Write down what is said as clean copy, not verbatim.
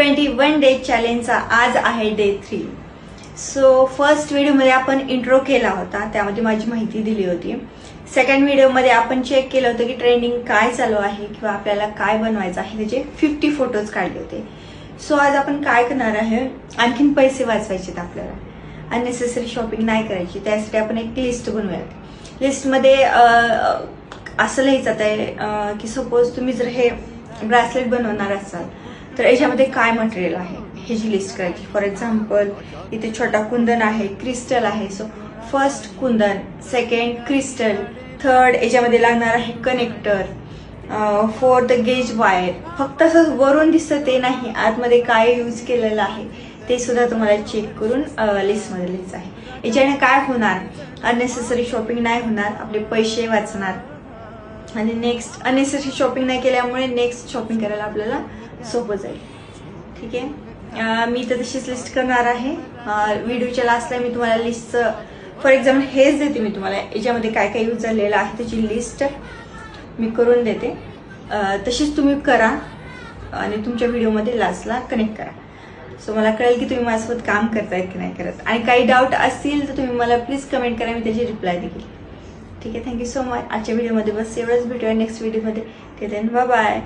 21 day चॅलेंजचा आज आहे day 3. So first व्हिडिओमध्ये आपण इंट्रो केला होता, त्यामध्ये माझी माहिती दिली होती. सेकंड व्हिडिओमध्ये आपण चेक केलं होतं की ट्रेंडिंग काय चालू आहे किंवा आपल्याला काय बनवायचं आहे, त्याचे 50 फोटोज काढले होते. सो आज आपण काय करणार आहे, आणखीन पैसे वाचवायचे आपल्याला, अननेसेसरी शॉपिंग नाही करायची. त्यासाठी आपण एक लिस्ट बनवूयात. लिस्टमध्ये असं लिहायचं आहे की सपोज तुम्ही जर हे ब्रेसलेट बनवणार असाल तर याच्यामध्ये काय मटेरियल आहे ह्याची लिस्ट करायची. फॉर एक्झाम्पल इथे छोटा कुंदन आहे, क्रिस्टल आहे. सो फर्स्ट कुंदन, सेकंड क्रिस्टल, थर्ड याच्यामध्ये लागणार आहे कनेक्टर, फोर्थ गेज वायर. फक्त असं वरून दिसतं ते नाही, आतमध्ये काय यूज केलेलं आहे ते सुद्धा तुम्हाला चेक करून लिस्टमध्ये लिहायचं आहे. याच्याने काय होणार, अननेसेसरी शॉपिंग नाही होणार, आपले पैसे वाचणार आणि नेक्स्ट अननेसेसरी शॉपिंग नाही केल्यामुळे नेक्स्ट शॉपिंग करायला आपल्याला सोपं जाईल. ठीक आहे, मी तर तशीच लिस्ट करणार आहे. व्हिडिओच्या लास्टला मी तुम्हाला लिस्टचं फॉर एक्झाम्पल हेच देते, मी तुम्हाला याच्यामध्ये काय काय यूज झालेलं आहे त्याची लिस्ट मी करून देते. तशीच तुम्ही करा आणि तुमच्या व्हिडिओमध्ये लास्टला कनेक्ट करा. सो मला कळेल की तुम्ही माझ्यासोबत काम करतायत की नाही करत. आणि काही डाऊट असतील तर तुम्ही मला प्लीज कमेंट करा, मी त्याची रिप्लाय देईल. ठीक आहे, थँक्यू सो मच. आजच्या व्हिडिओमध्ये बस एवढंच. भेटूया नेक्स्ट व्हिडिओमध्ये. ते देन बाय बाय.